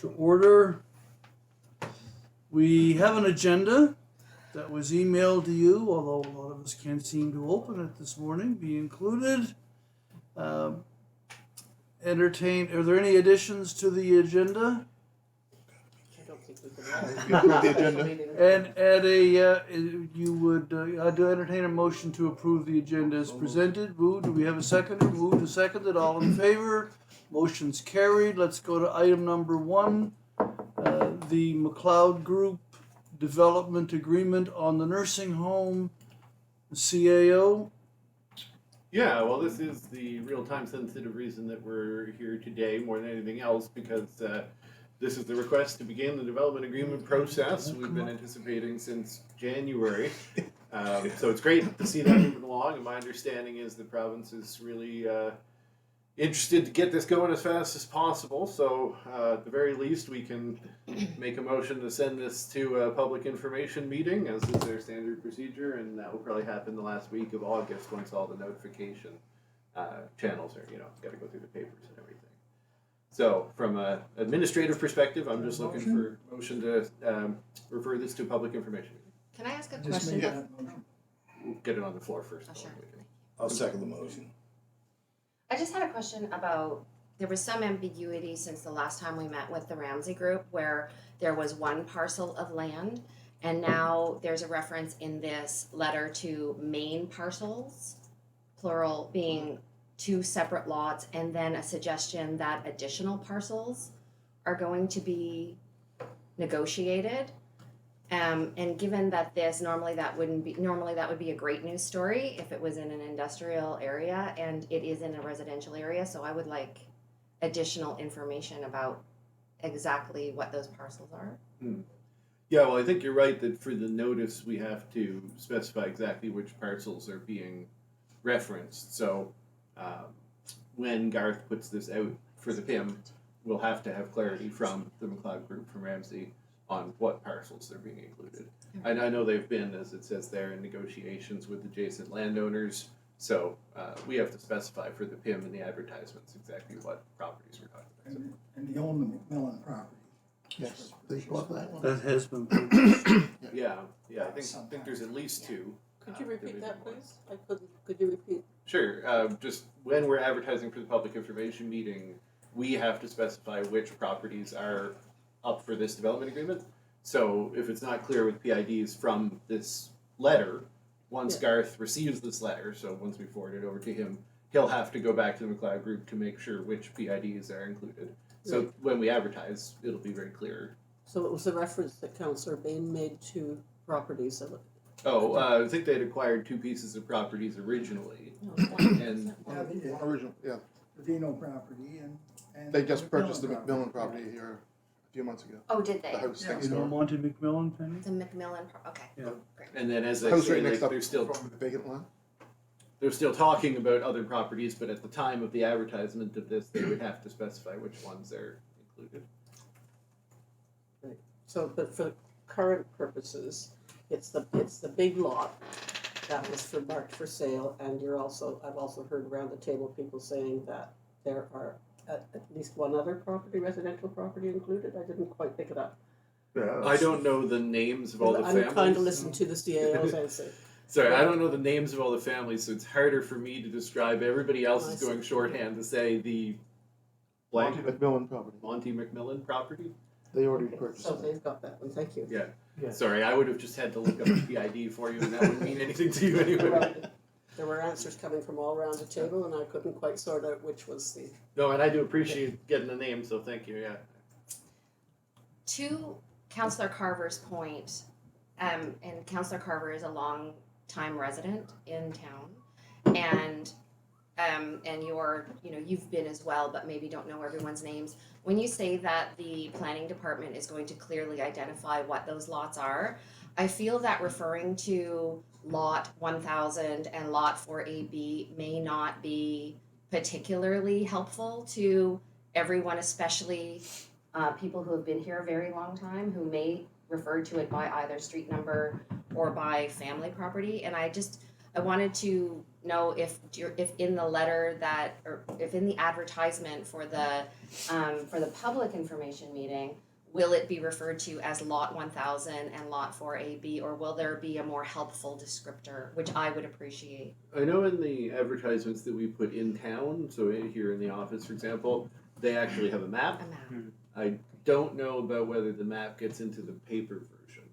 to order. We have an agenda that was emailed to you, although a lot of us can't seem to open it this morning, be included. Are there any additions to the agenda? I don't think we can. The agenda. And you would, I'd entertain a motion to approve the agenda as presented. Moved, do we have a seconder? Moved and seconded, all in favor? Motion's carried. Let's go to item number 1. The McLeod Group Development Agreement on the nursing home, CAO. Yeah, well, this is the real-time sensitive reason that we're here today more than anything else, because this is the request to begin the development agreement process. We've been anticipating since January. So it's great to see that moving along, and my understanding is the province is really interested to get this going as fast as possible. So at the very least, we can make a motion to send this to a public information meeting, as is their standard procedure, and that will probably happen the last week of August once all the notification channels are, got to go through the papers and everything. So from an administrative perspective, I'm just looking for a motion to refer this to public information. Can I ask a question? We'll get it on the floor first. Oh, sure. I'll second the motion. I just had a question about, there was some ambiguity since the last time we met with the Ramsey Group where there was one parcel of land, and now there's a reference in this letter to main parcels, plural, being 2 separate lots, and then a suggestion that additional parcels are going to be negotiated. And given that normally that would be a great news story if it was in an industrial area, and it is in a residential area, so I would like additional information about exactly what those parcels are. Yeah, well, I think you're right that for the notice we have to specify exactly which parcels are being referenced. So when Garth puts this out for the PIM, we'll have to have clarity from the McLeod Group, from Ramsey, on what parcels they're being included. And I know they've been, as it says there, in negotiations with adjacent landowners, so we have to specify for the PIM and the advertisements exactly what properties we're talking about. And they own the McMillan property. Yes, they bought that one. That has been purchased. Yeah, I think there's at least 2. Could you repeat that, please? I couldn't. Could you repeat? Sure. Just when we're advertising for the public information meeting, we have to specify which properties are up for this development agreement. So if it's not clear with PIDs from this letter, once Garth receives this letter, so once we forward it over to him, he'll have to go back to the McLeod Group to make sure which PIDs are included. So when we advertise, it'll be very clear. So it was the reference that Councillor Bain made to properties of it. Oh, I think they'd acquired 2 pieces of properties originally. And Original, yeah. The Vino property and. They just purchased the McMillan McMillan property here a few months ago. Oh, did they? The house Yeah. next You know door. Monty McMillan, Penny? The McMillan, okay. Yeah. Great. and then as I House say, right like, next up they're still from the vacant land. they're still talking about other properties, but at the time of the advertisement of this, they would have to specify which ones are included. So, but for current purposes, it's the big lot that was marked for sale, and I've also heard around the table people saying that there are at least one other property, residential property included. I didn't quite pick it up. I don't know the names of all the I'm families. trying to listen to the CAO's answer. Sorry, I don't know the names of all the families, so it's harder for me to describe. Everybody else I is see. going shorthand to say the blank Monty McMillan property. Monty McMillan property. They already Okay, purchased so it. they've got that one. Thank you. Yeah. Sorry, I would have just had to look up the PID for you, and that wouldn't mean anything to you anyway. There were answers coming from all around the table, and I couldn't quite sort out which was the. No, and I do appreciate getting the name, so thank you. Yeah. To Councillor Carver's point, and Councillor Carver is a long-time resident in town, and you've been as well, but maybe don't know everyone's names. When you say that the planning department is going to clearly identify what those lots are, I feel that referring to lot 1000 and lot 4AB may not be particularly helpful to everyone, especially people who have been here a very long time, who may refer to it by either street number or by family property. And I wanted to know if in the letter that, or if in the advertisement for the public information meeting, will it be referred to as Lot 1000 and Lot 4AB, or will there be a more helpful descriptor, which I would appreciate? I know in the advertisements that we put in town, so here in the office, for example, they actually have a map. A map. I don't know about whether the map gets into the paper version.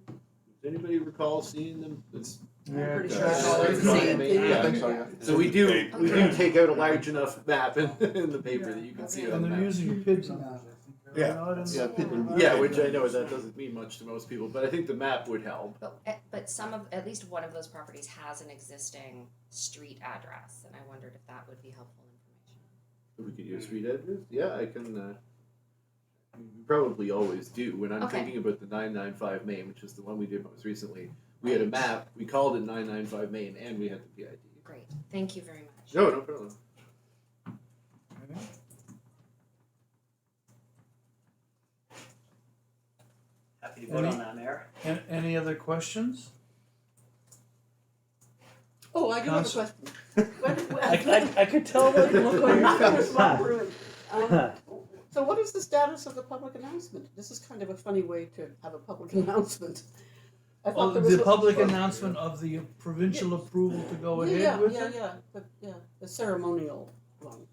Does anybody recall seeing them? It's, I'm pretty Yeah. sure it's all the same thing. I think so, yeah. So we do take out a large enough map in the paper that you can see it on And the they're map. using PIDs on those, I think. are they Yeah. not in Yeah, the- PID. Yeah, which I know that doesn't mean much to most people, but I think the map would help. But at least one of those properties has an existing street address, and I wondered if that would be helpful information. We could use street address. Yeah, I can. We probably always do. When I'm Okay. thinking about the 995 Main, which is the one we did most recently, we had a map. We called it 995 Main, and we had the PID. Great, thank you very much. No, no problem. Okay. Happy to vote on that, Mayor. Any other questions? Oh, I do have a Counsel. question. I could tell by the look on your face. So what is the status of the public announcement? This is kind of a funny way to have a public announcement. I Well, thought there was the a- public announcement of the provincial approval to go ahead with it? Yeah, the ceremonial one.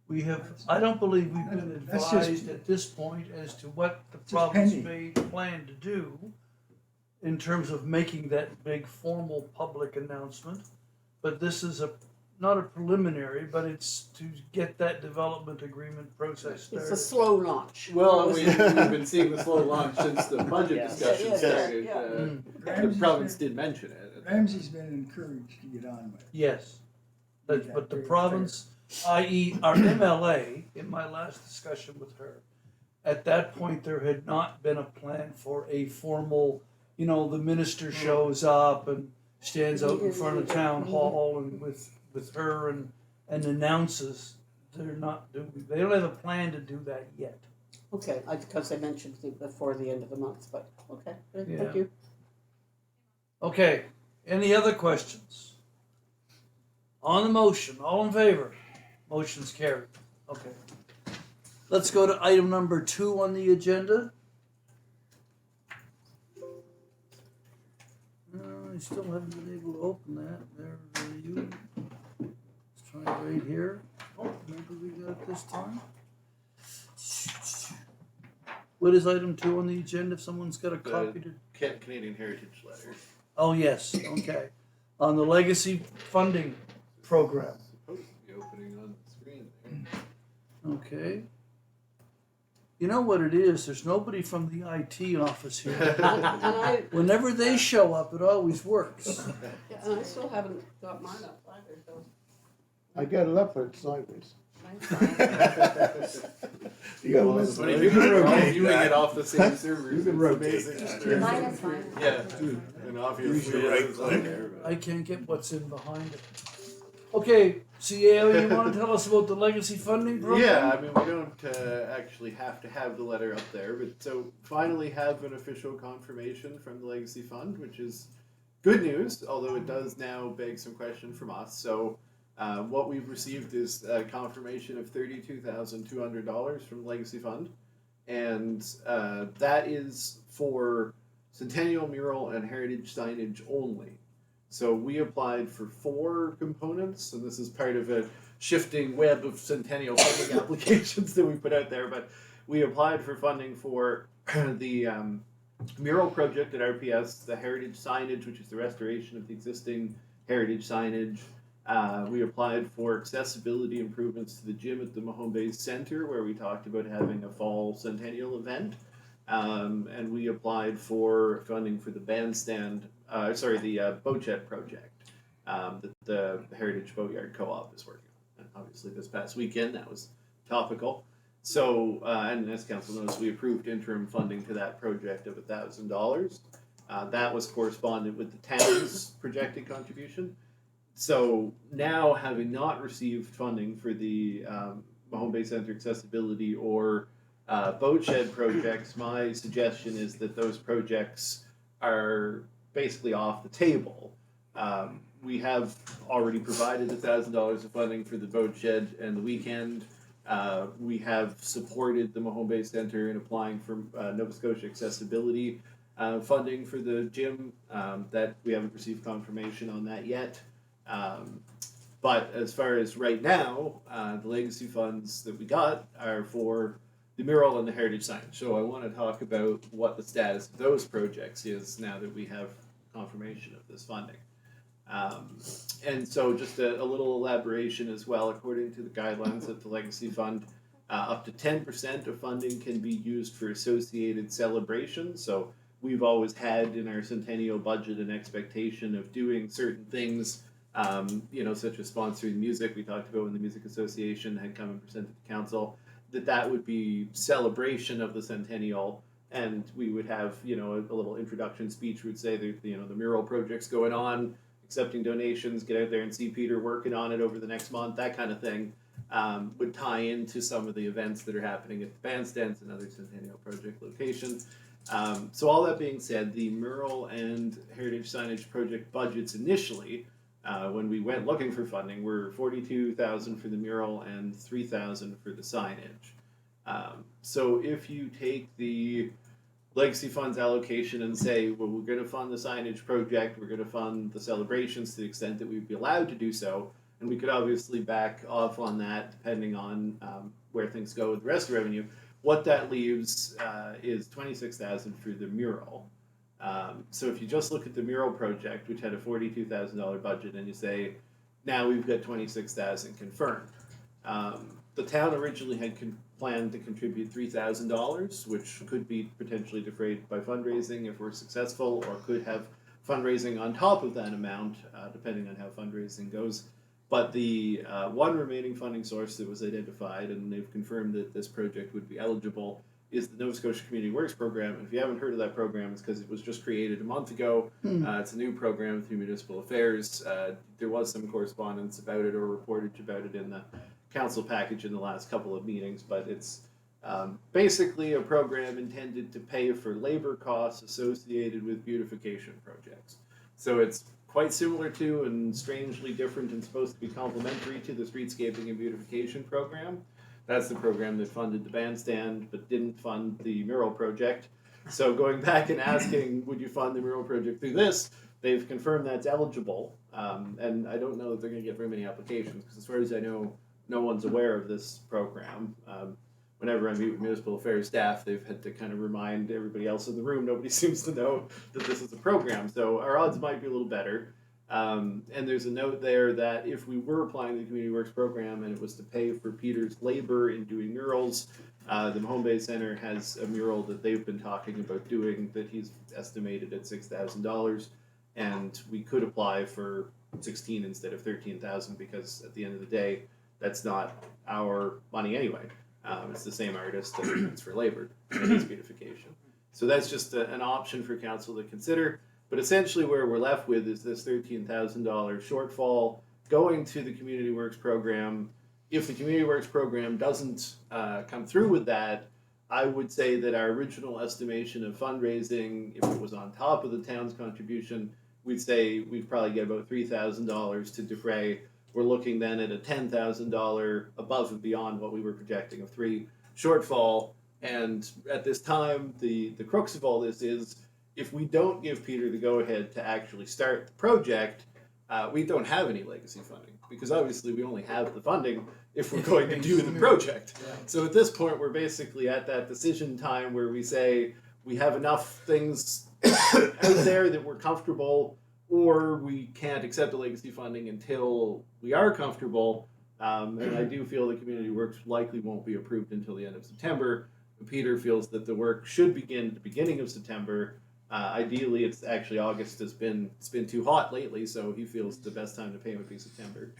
We have, I don't believe we've been That's just- advised at this point as to what the Just province pending. may plan to do in terms of making that big formal public announcement. But this is not a preliminary, but it's to get that development agreement process It's a started. slow launch. Well, we've been seeing the slow launch since the budget Yeah. discussion Yeah, started. yeah. The province did mention it. Ramsey's been encouraged to get on with it. Yes, but Yeah, the very province, i.e. our MLA, in my last discussion with her, at that point, there had not been a plan for a formal, the minister shows up and stands out in front of town hall and with her and announces they don't have a plan to do that yet. Okay, because they mentioned it before the end of the month, but, okay, good, Yeah. thank you. Okay, any other questions? On the motion, all in favor? Motion's carried. Okay. Let's go to item number 2 on the agenda. I still haven't been able to open that. There you. Let's try it right here. Oh, maybe we got it this time. What is item 2 on the agenda? If someone's got a copy to. Canadian Heritage Letter. Oh, yes, okay. On the legacy funding program. Supposed to be opening on the screen there. Okay. You know what it is? There's nobody from the IT office here. And I, Whenever they show up, it always works. yeah, and I still haven't got mine up either, so. I got it up, but it's sideways. Mine's fine. You gotta Well, listen. but if You can you're rotate viewing that. it off the same server, You can it's rotate amazing. that. Mine is fine. Yeah, and obviously Use the right it's on click. there, but- I can't get what's in behind it. Okay, CAO, you want to tell us about the legacy funding program? Yeah, I mean, we don't actually have to have the letter up there, but so finally have an official confirmation from the Legacy Fund, which is good news, although it does now beg some question from us. So what we've received is a confirmation of $32,200 from the Legacy Fund, and that is for Centennial mural and heritage signage only. So we applied for 4 components, and this is part of a shifting web of Centennial funding applications that we put out there. But we applied for funding for the mural project at RPS, the heritage signage, which is the restoration of the existing heritage signage. We applied for accessibility improvements to the gym at the Mahone Bay Center, where we talked about having a fall Centennial event. And we applied for funding for the bandstand, the boat shed project that the Heritage Boatyard Co-op is working on. And obviously this past weekend that was topical. So, and as council knows, we approved interim funding to that project of $1,000. That was correspondent with the town's projected contribution. So now, having not received funding for the Mahone Bay Center accessibility or boat shed projects, my suggestion is that those projects are basically off the table. We have already provided $1,000 of funding for the boat shed and the weekend. We have supported the Mahone Bay Center in applying for Nova Scotia accessibility funding for the gym. That we haven't received confirmation on that yet. But as far as right now, the legacy funds that we got are for the mural and the heritage signage. So I want to talk about what the status of those projects is now that we have confirmation of this funding. And so just a little elaboration as well, according to the guidelines of the Legacy Fund, up to 10% of funding can be used for associated celebrations. So we've always had in our centennial budget an expectation of doing certain things, such as sponsoring music. We talked about when the Music Association had come and presented to council, that would be celebration of the centennial. And we would have, a little introduction speech. We would say that, the mural project's going on, accepting donations, get out there and see Peter working on it over the next month, that kind of thing, would tie into some of the events that are happening at the bandstands and other Centennial Project locations. So all that being said, the mural and heritage signage project budgets initially, when we went looking for funding, were $42,000 for the mural and $3,000 for the signage. So if you take the Legacy Fund's allocation and say, well, we're going to fund the signage project, we're going to fund the celebrations to the extent that we'd be allowed to do so, and we could obviously back off on that depending on where things go with the rest of the revenue. What that leaves is $26,000 for the mural. So if you just look at the mural project, which had a $42,000 budget, and you say, now we've got $26,000 confirmed. The town originally had planned to contribute $3,000, which could be potentially defrayed by fundraising if we're successful, or could have fundraising on top of that amount, depending on how fundraising goes. But the one remaining funding source that was identified, and they've confirmed that this project would be eligible, is the Nova Scotia Community Works Program. And if you haven't heard of that program, it's because it was just created a month ago. It's a new program through Municipal Affairs. There was some correspondence about it or reportage about it in the council package in the last couple of meetings, but it's basically a program intended to pay for labor costs associated with beautification projects. So it's quite similar to and strangely different and supposed to be complementary to the streetscaping and beautification program. That's the program that funded the bandstand but didn't fund the mural project. So going back and asking, would you fund the mural project through this? They've confirmed that's eligible, and I don't know that they're going to get very many applications, because as far as I know, no one's aware of this program. Whenever I meet with municipal affairs staff, they've had to kind of remind everybody else in the room. Nobody seems to know that this is a program, so our odds might be a little better. And there's a note there that if we were applying to the Community Works program and it was to pay for Peter's labor in doing murals, the Mahone Bay Center has a mural that they've been talking about doing that he's estimated at $6,000, and we could apply for $16,000 instead of $13,000, because at the end of the day, that's not our money anyway. It's the same artist, and it's for labor, it's beautification. So that's just an option for council to consider. But essentially where we're left with is this $13,000 shortfall going to the Community Works program. If the Community Works program doesn't come through with that, I would say that our original estimation of fundraising, if it was on top of the town's contribution, we'd say we'd probably get about $3,000 to defray. We're looking then at a $10,000 above and beyond what we were projecting of $3,000 shortfall. And at this time, the crux of all this is, if we don't give Peter the go-ahead to actually start the project, we don't have any legacy funding, because obviously we only have the funding if we're going to do the project. So at this point, we're basically at that decision time where we say we have enough things out there that we're comfortable, or we can't accept the legacy funding until we are comfortable. And I do feel the Community Works likely won't be approved until the end of September. Peter feels that the work should begin at the beginning of September. Ideally, it's actually August. It's been too hot lately, so he feels the best time to pay would be September.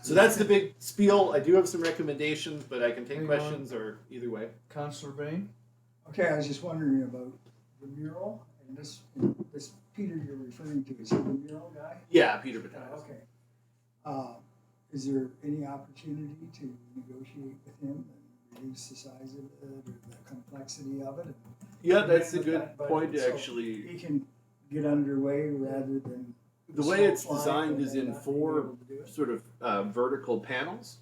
So that's the big spiel. I do have some recommendations, but I can take questions or either way. Councillor Bain? Okay, I was just wondering about the mural, and this Peter you're referring to, is he the mural guy? Yeah, Peter Bataille. Okay. Is there any opportunity to negotiate with him and reduce the size of it or the complexity of it? Yeah, that's a good But point, so actually. he can get underway rather than. The way it's Slope line designed and is then in not being 4 able to do it? sort of vertical panels,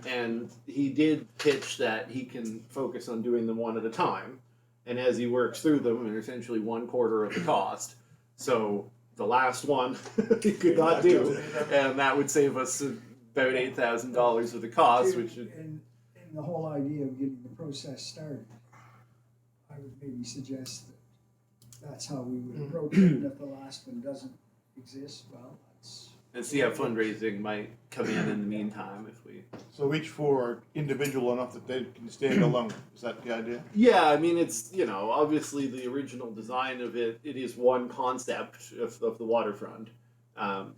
and he did pitch that he can focus on doing them one at a time, and as he works through them, they're essentially 1/4 of the cost. So the last one he could not do, and that would save us about $8,000 of the cost, which is, And the whole idea of getting the process started, I would maybe suggest that that's how we would approach it, and if the last one doesn't exist, well, that's. and see how fundraising might come in the meantime if we. So each 4 are individual enough that they can stand alone. Is that the idea? Yeah, I mean, it's, obviously the original design of it is one concept of the waterfront.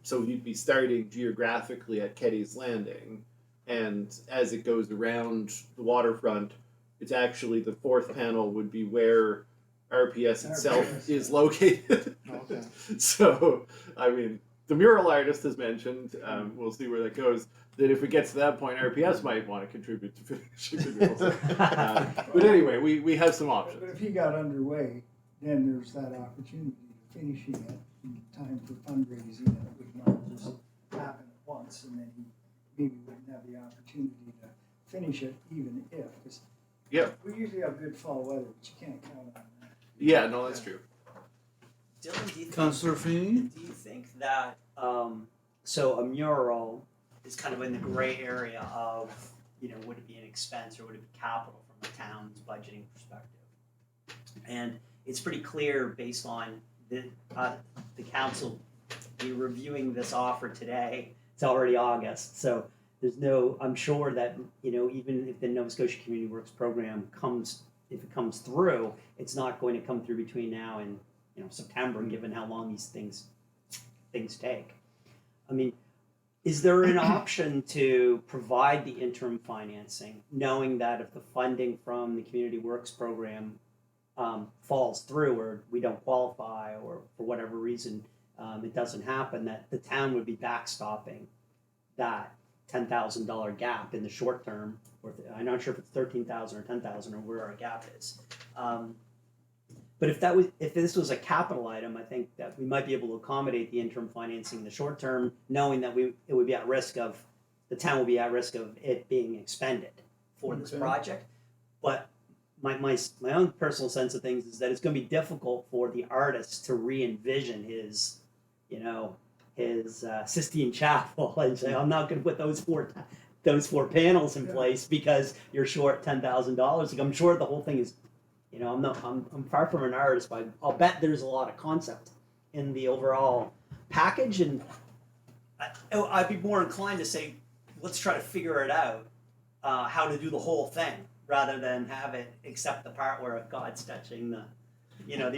So you'd be starting geographically at Ketty's Landing, and as it goes around the waterfront, it's actually the 4th panel would be where RPS itself RPS, is located. Okay. So, I mean, the mural artist has mentioned, we'll see where that goes, that if it gets to that point, RPS might want to contribute to finishing the mural. But anyway, we have some But options. if he got underway, then there's that opportunity to finishing it in time for fundraising, and it would not just happen at once, and then he maybe wouldn't have the opportunity to finish it even if, because Yeah, we usually have good fall weather, but you can't count on that. yeah, no, that's true. Dylan, do you think, Councillor Feeney? do you think that so a mural is kind of in the gray area of, would it be an expense or would it be capital from a town's budgeting perspective? And it's pretty clear based on the council be reviewing this offer today. It's already August, so there's no. I'm sure that even if the Nova Scotia Community Works program if it comes through, it's not going to come through between now and September, given how long these things take. I mean, is there an option to provide the interim financing, knowing that if the funding from the Community Works program falls through, or we don't qualify, or for whatever reason it doesn't happen, that the town would be backstopping that $10,000 gap in the short term, or I'm not sure if it's 13,000 or 10,000 or where our gap is. But if this was a capital item, I think that we might be able to accommodate the interim financing in the short term, knowing that the town will be at risk of it being expended for this Okay. project. But my own personal sense of things is that it's going to be difficult for the artist to re-envision his Sistine Chapel and say, I'm not going to put those four panels in place because you're short $10,000. Like, I'm sure the whole thing is, I'm far from an artist, but I'll bet there's a lot of concept in the overall package, and I'd be more inclined to say, let's try to figure it out, how to do the whole thing, rather than have it accept the part where God's touching the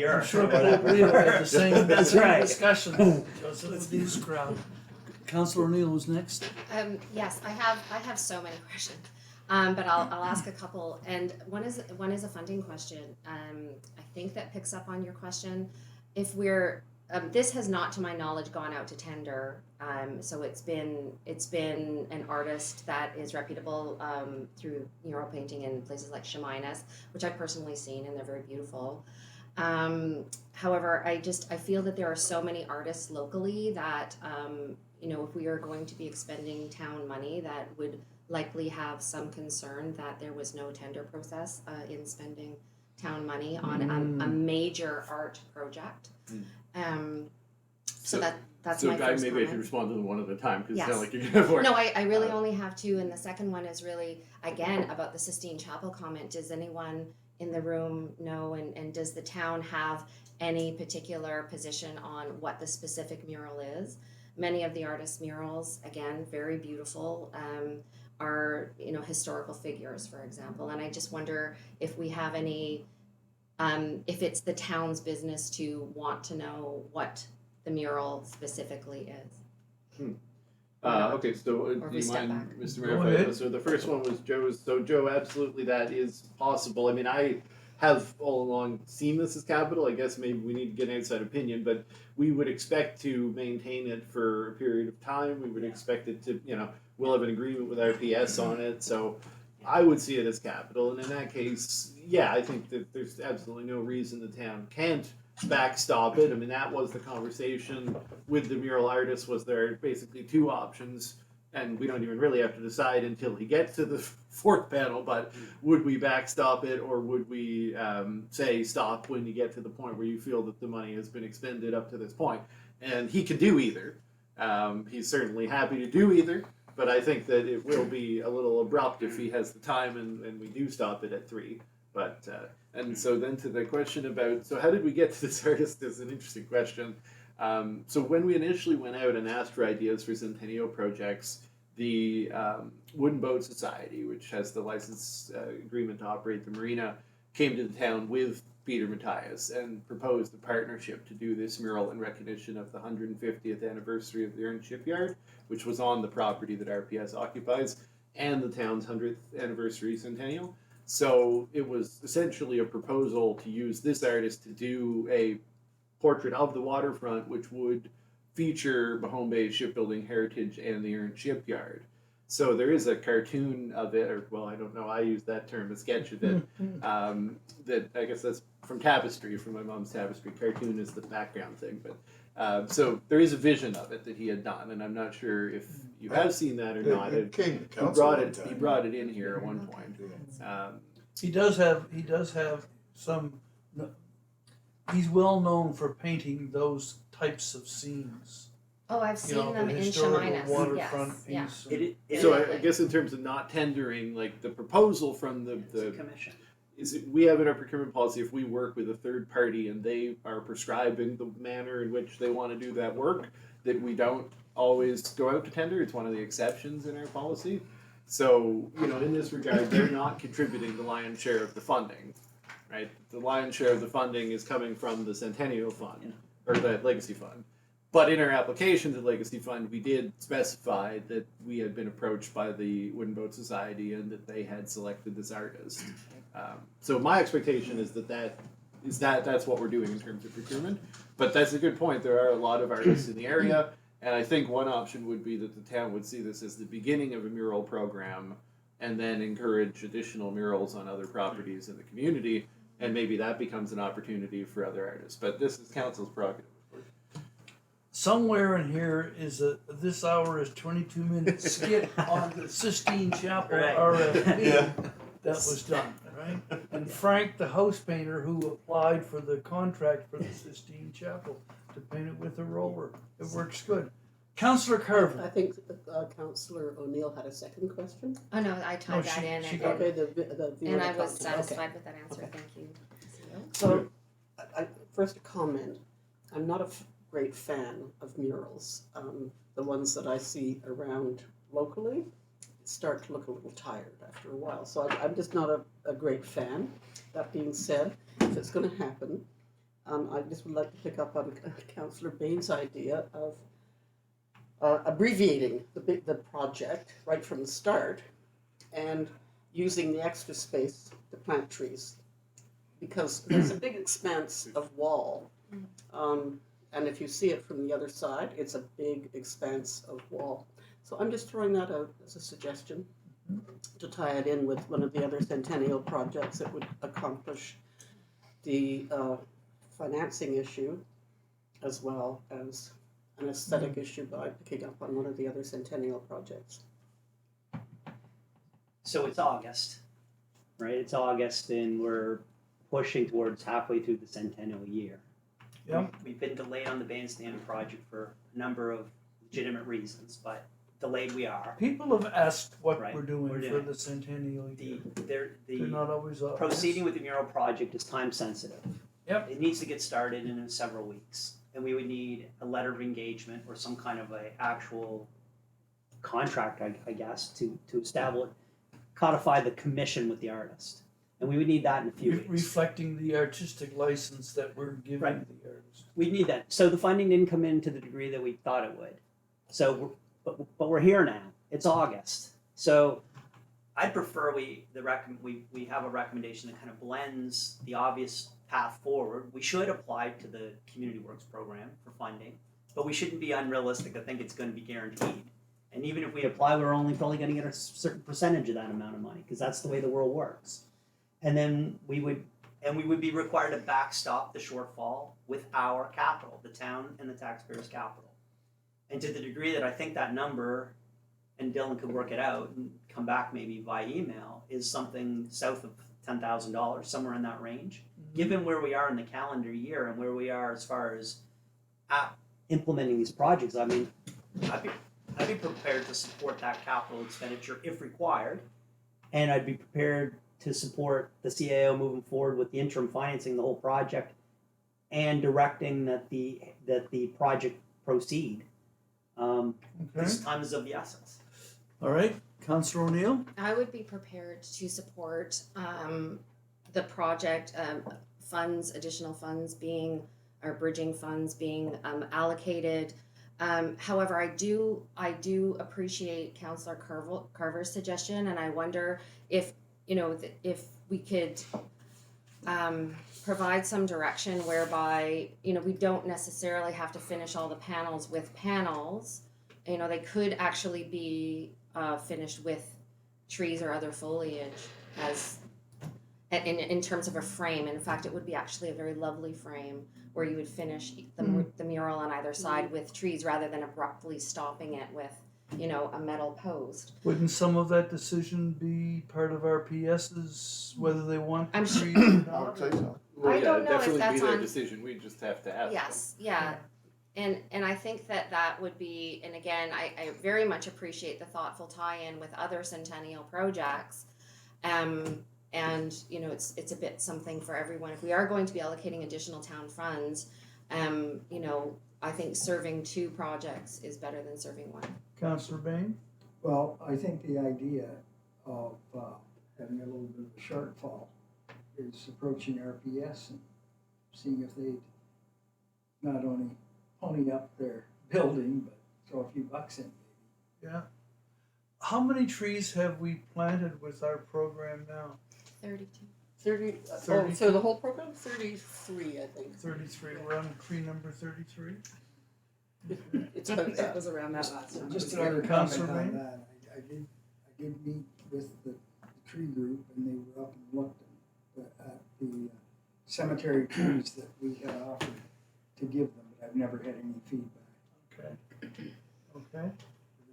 earth. I'm sure or whatever. we had the same, That's same right. discussion, Joseph, with this crowd. Councillor O'Neill was next. Yes, I have so many questions, but I'll ask a couple. And one is a funding question. I think that picks up on your question. If we're this has not, to my knowledge, gone out to tender. So it's been an artist that is reputable through mural painting in places like Cheminas, which I've personally seen, and they're very beautiful. However, I feel that there are so many artists locally that if we are going to be expending town money, that would likely have some concern that there was no tender process in spending town money on a major art project. So that's my first maybe I comment. should respond to them one at a time because Yes. it's not like you're gonna have more. No, I really only have two, and the second one is really, again, about the Sistine Chapel comment. Does anyone in the room know, and does the town have any particular position on what the specific mural is? Many of the artists' murals, again, very beautiful, are historical figures, for example, and I just wonder if we have any, if it's the town's business to want to know what the mural specifically is. Okay, so Or do we you step mind, back. Mr. Go Mayor? ahead. So the first one was Joe's. So Joe, absolutely, that is possible. I mean, I have all along seen this as capital. I guess maybe we need to get an outside opinion, but we would expect to maintain it for a period of time. We would expect it to, we'll have an agreement with RPS on it. So I would see it as capital, and in that case, yeah, I think that there's absolutely no reason the town can't backstop it. I mean, that was the conversation with the mural artist. Was there basically two options, and we don't even really have to decide until he gets to the fourth panel. But would we backstop it, or would we say stop when you get to the point where you feel that the money has been expended up to this point? And he can do either. He's certainly happy to do either. But I think that it will be a little abrupt if he has the time and we do stop it at 3. But and so then to the question about, so how did we get to this artist is an interesting question. So when we initially went out and asked for ideas for Centennial projects, the Wooden Boat Society, which has the license agreement to operate the marina, came to the town with Peter Matthias and proposed a partnership to do this mural in recognition of the 150th anniversary of the Earn Shipyard, which was on the property that RPS occupies, and the town's 100th anniversary centennial. So it was essentially a proposal to use this artist to do a portrait of the waterfront, which would feature Mahone Bay shipbuilding heritage and the Earn Shipyard. So there is a cartoon of it, or well, I don't know, I use that term, a sketch of it, that I guess that's from Tapestry, from my mom's Tapestry. Cartoon is the background thing, but so there is a vision of it that he had done, and I'm not sure if you have seen that or not. It came to He council brought one it. time. He brought it in here at one point. He does have some. He's well known for painting those types of scenes. Oh, I've You seen know, them the in historical Chemainus. waterfront Yes, piece. yeah. So Exactly. I guess in terms of not tendering, like the proposal from It's a commission. we have in our procurement policy, if we work with a third party and they are prescribing the manner in which they want to do that work, that we don't always go out to tender. It's one of the exceptions in our policy. So, in this regard, they're not contributing the lion's share of the funding, right? The lion's share of the funding is coming from the Centennial Fund, or the Legacy Fund. But in our application to the Legacy Fund, we did specify that we had been approached by the Wooden Boat Society and that they had selected this artist. So my expectation is that's what we're doing in terms of procurement. But that's a good point. There are a lot of artists in the area, and I think one option would be that the town would see this as the beginning of a mural program, and then encourage additional murals on other properties in the community, and maybe that becomes an opportunity for other artists. But this is council's prerogative. Somewhere in here is this hour is 22 minutes skip on the Sistine Chapel Right. RFP Yeah. that was done, right? And Frank, the house painter who applied for the contract for the Sistine Chapel to paint it with a roller. It works good. Councillor I Carver. think Councillor O'Neill had a second question. Oh no, I typed that in, she and, got Okay, the viewer and I was content, okay. satisfied with that answer. Okay. Thank you. So, first a comment. I'm not a great fan of murals. The ones that I see around locally start to look a little tired after a while. So I'm just not a great fan. That being said, if it's going to happen, I just would like to pick up on Councillor Bain's idea of abbreviating the project right from the start and using the extra space to plant trees. Because there's a big expanse of wall. And if you see it from the other side, it's a big expanse of wall. So I'm just throwing that out as a suggestion to tie it in with one of the other centennial projects that would accomplish the financing issue as well as an aesthetic issue by picking up on one of the other centennial projects. So it's August, right? It's August and we're pushing towards halfway through the centennial year. Yep. We've been delayed on the bandstand project for a number of legitimate reasons, but delayed we are. People have asked what Right, we're doing we're for doing the centennial year. They're The not always obvious. proceeding with the mural project is time sensitive. Yep. It needs to get started in several weeks, and we would need a letter of engagement or some kind of a actual contract, I guess, to establish, codify the commission with the artist. And we would need that in a few weeks. Reflecting the artistic license that we're giving Right. the artist. We need that. So the funding didn't come in to the degree that we thought it would. So, but we're here now. It's August. So I'd prefer we have a recommendation that kind of blends the obvious path forward. We should apply to the Community Works program for funding, but we shouldn't be unrealistic to think it's going to be guaranteed. And even if we apply, we're only probably going to get a certain percentage of that amount of money because that's the way the world works. And then we would be required to backstop the shortfall with our capital, the town and the taxpayers' capital. And to the degree that I think that number, and Dylan could work it out and come back maybe via email, is something south of $10,000, somewhere in that range. Given where we are in the calendar year and where we are as far as implementing these projects, I mean, I'd be prepared to support that capital expenditure if required, and I'd be prepared to support the CAO moving forward with the interim financing the whole project and directing that the project proceed. This time is of the essence. All right, Councillor O'Neill? I would be prepared to support the project funds, additional funds being, or bridging funds being allocated. However, I do appreciate Councillor Carver's suggestion, and I wonder if if we could provide some direction whereby we don't necessarily have to finish all the panels with panels. They could actually be finished with trees or other foliage as in terms of a frame. In fact, it would be actually a very lovely frame where you would finish the mural on either side with trees rather than abruptly stopping it with a metal post. Wouldn't some of that decision be part of our PS's, whether they want I'm trees sure- or I not? would say so. Well, I yeah, don't know if definitely that's be their on- decision. We just have to ask. Yes, yeah. And I think that would be, and again, I very much appreciate the thoughtful tie-in with other centennial projects. And it's a bit something for everyone. If we are going to be allocating additional town funds, I think serving two projects is better than serving one. Councillor Bain? Well, I think the idea of having a little bit of a shortfall is approaching RPS and seeing if they'd not only pony up their building, but throw a few bucks in. Yeah. How many trees have we planted with our program now? 32. 30, Thirty. so the whole program, 33, I think. 33. We're on tree number 33. It's about It that. was around that last time. Just Is another there comment Councillor on Bain? that. I did meet with the tree group and they were up and looked at the cemetery trees that we had offered to give them, but I've never had any feedback. Okay.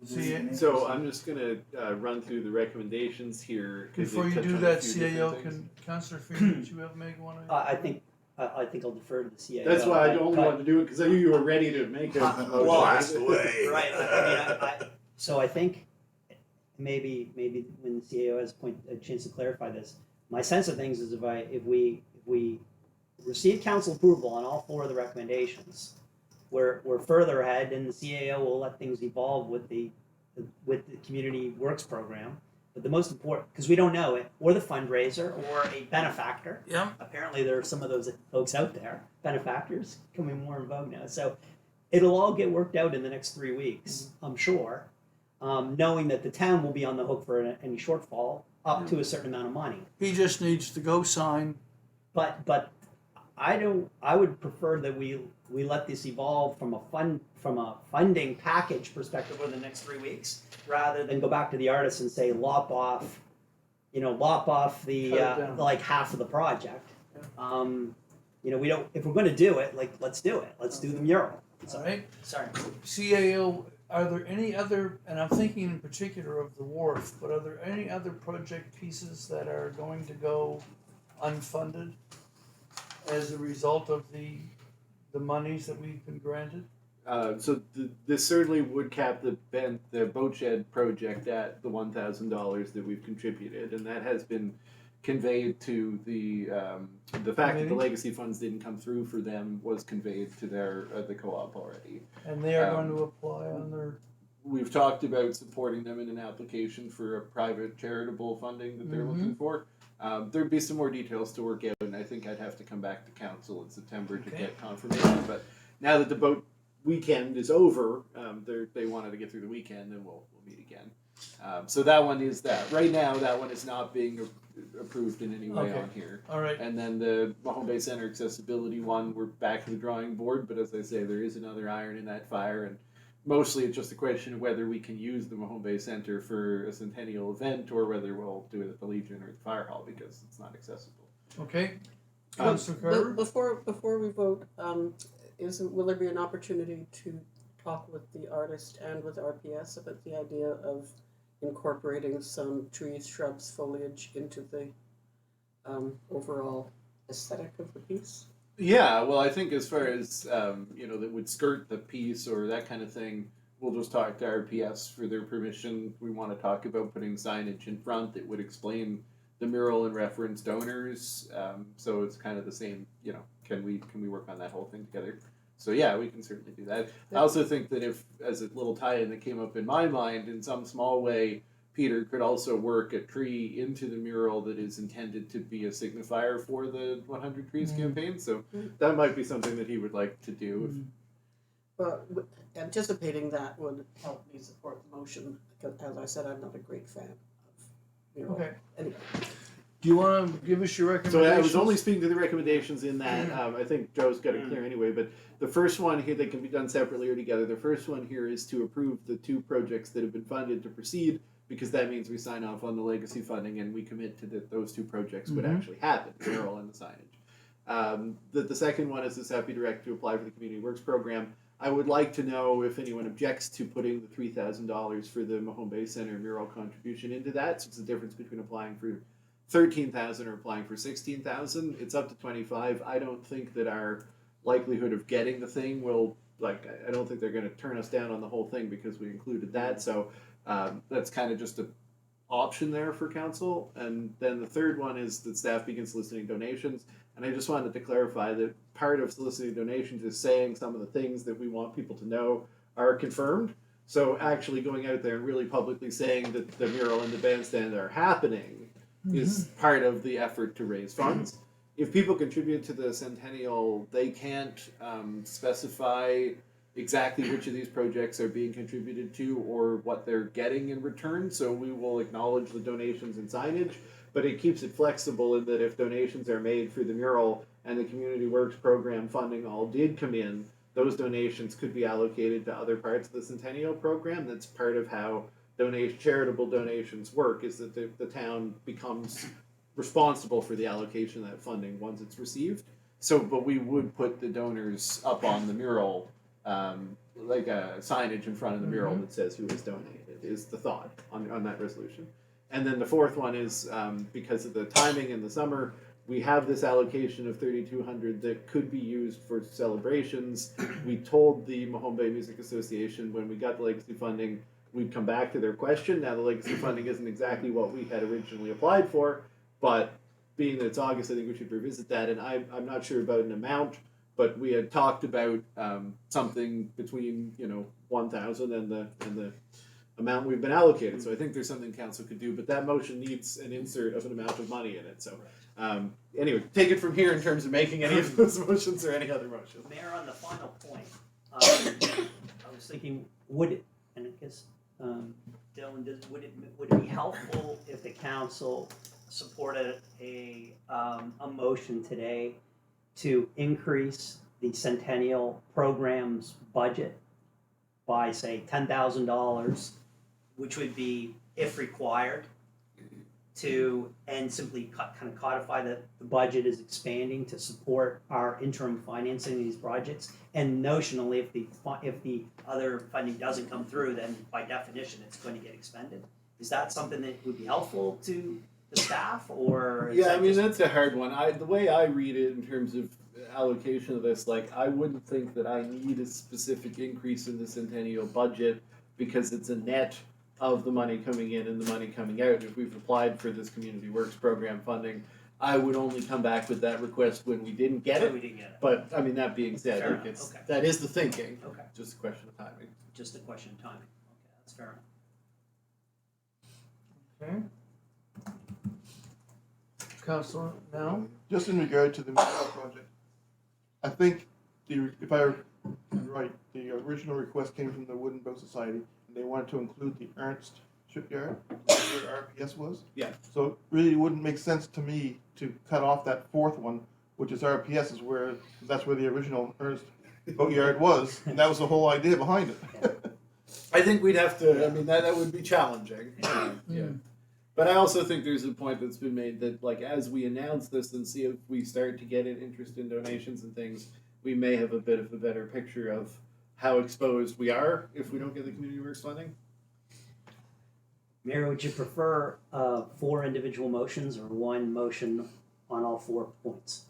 See, So I'm just gonna run through the recommendations here. 'Cause Before they you touch do on a that, few different CAO, things. can Councillor Freeman, did you have Meg want to? I think I'll defer to the CAO. That's why I only but- wanted to do it because I knew you were ready to make a motion. Right. So I think maybe when the CAO has a chance to clarify this, my sense of things is if we receive council approval on all four of the recommendations, we're further ahead, and the CAO will let things evolve with the community works program. But the most important, because we don't know it, or the fundraiser, or a benefactor. Yeah. Apparently, there are some of those folks out there, benefactors, becoming more in vogue now. So it'll all get worked out in the next 3 weeks, I'm sure, knowing that the town will be on the hook for any shortfall up to a certain amount of money. He just needs to go sign. But I would prefer that we let this evolve from a funding package perspective over the next 3 weeks, rather than go back to the artists and say lop off the Cut it down. like half of the project. Yeah. We don't, if we're going to do it, let's do it. Let's do the mural. All right. Sorry. CAO, are there any other, and I'm thinking in particular of the wharf, but are there any other project pieces that are going to go unfunded as a result of the monies that we've been granted? This certainly would cap the boat shed project at the $1,000 that we've contributed, and that has been conveyed to the fact that the legacy funds didn't come through for them was conveyed to the co-op already. And they are going to apply on their. We've talked about supporting them in an application for a private charitable funding that they're looking for. There'd be some more details to work out, and I think I'd have to come back to council in September to get confirmation. But now that the boat weekend is over, they wanted to get through the weekend, and we'll meet again. So that one is that. Right now, that one is not being approved in any way on here. All right. And then the Mahone Bay Center accessibility one, we're back to the drawing board, but as I say, there is another iron in that fire, and mostly it's just a question of whether we can use the Mahone Bay Center for a centennial event or whether we'll do it at the Legion or the Fire Hall because it's not accessible. Okay. Well, Councillor Carver? Before we vote, will there be an opportunity to talk with the artist and with RPS about the idea of incorporating some trees, shrubs, foliage into the overall aesthetic of the piece? Yeah, well, I think as far as that would skirt the piece or that kind of thing, we'll just talk to RPS for their permission. We want to talk about putting signage in front that would explain the mural and reference donors. So it's kind of the same. Can we work on that whole thing together? So yeah, we can certainly do that. I also think that if, as a little tie-in that came up in my mind, in some small way, Peter could also work a tree into the mural that is intended to be a signifier for the 100 Trees campaign. So that might be something that he would like to do. But anticipating that would help me support the motion, because as I said, I'm not a great fan of mural. Okay. Anyway. Do you want to give us your So recommendations? I was only speaking to the recommendations in that. I think Joe's got it clear anyway, but the first one here, they can be done separately or together. The first one here is to approve the 2 projects that have been funded to proceed, because that means we sign off on the legacy funding and we commit to that those 2 projects would actually happen, the mural and the signage. The second one is this Happy Direct to apply for the Community Works Program. I would like to know if anyone objects to putting the $3,000 for the Mahone Bay Center mural contribution into that. So it's the difference between applying for $13,000 or applying for $16,000. It's up to $25,000. I don't think that our likelihood of getting the thing will, I don't think they're going to turn us down on the whole thing because we included that. So that's kind of just an option there for council. And then the third one is that staff begins soliciting donations. And I just wanted to clarify that part of soliciting donations is saying some of the things that we want people to know are confirmed. So actually going out there and really publicly saying that the mural and the bandstand are happening is part of the effort to raise funds. If people contribute to the Centennial, they can't specify exactly which of these projects are being contributed to or what they're getting in return. So we will acknowledge the donations and signage, but it keeps it flexible in that if donations are made for the mural and the Community Works Program funding all did come in, those donations could be allocated to other parts of the Centennial program. That's part of how charitable donations work, is that the town becomes responsible for the allocation of that funding once it's received. So, but we would put the donors up on the mural, like a signage in front of the mural that says who has donated, is the thought on that resolution. And then the fourth one is because of the timing in the summer, we have this allocation of $3,200 that could be used for celebrations. We told the Mahone Bay Music Association when we got the legacy funding, we'd come back to their question. Now the legacy funding isn't exactly what we had originally applied for, but being that it's August, I think we should revisit that. And I'm not sure about an amount, but we had talked about something between 1,000 and the amount we've been allocated. So I think there's something council could do, but that motion needs an insert of an amount of money in it. So anyway, take it from here in terms of making any of those motions or any other motions. Mayor, on the final point, I was thinking, would it, and I guess Dylan, would it be helpful if the council supported a motion today to increase the Centennial program's budget by, say, $10,000, which would be, if required, and simply kind of codify that the budget is expanding to support our interim financing of these projects, and notionally, if the other funding doesn't come through, then by definition it's going to get expended. Is that something that would be helpful to the staff, or? Yeah, I mean that's a hard one. The way I read it in terms of allocation of this, I wouldn't think that I need a specific increase in the Centennial budget because it's a net of the money coming in and the money coming out. If we've applied for this Community Works Program funding, I would only come back with that request when we didn't get it. We didn't get it. But I mean, that being said, Fair enough. Okay. that is the thinking. Okay. Just a question of timing. Just a question of timing. Okay, that's fair enough. Okay. Councilor, now? Just in regard to the mural project, I think if I'm right, the original request came from the Wooden Boat Society, and they wanted to include the Ernst shipyard, where RPS was. Yeah. So it really wouldn't make sense to me to cut off that fourth one, which is RPS, that's where the original Ernst boatyard was, and that was the whole idea behind it. I think we'd have to. I mean, that would be challenging. Yeah. But I also think there's a point that's been made that, like, as we announce this and see if we start to get an interest in donations and things, we may have a bit of a better picture of how exposed we are if we don't get the community works funding. Mayor, would you prefer 4 individual motions or one motion on all 4 points?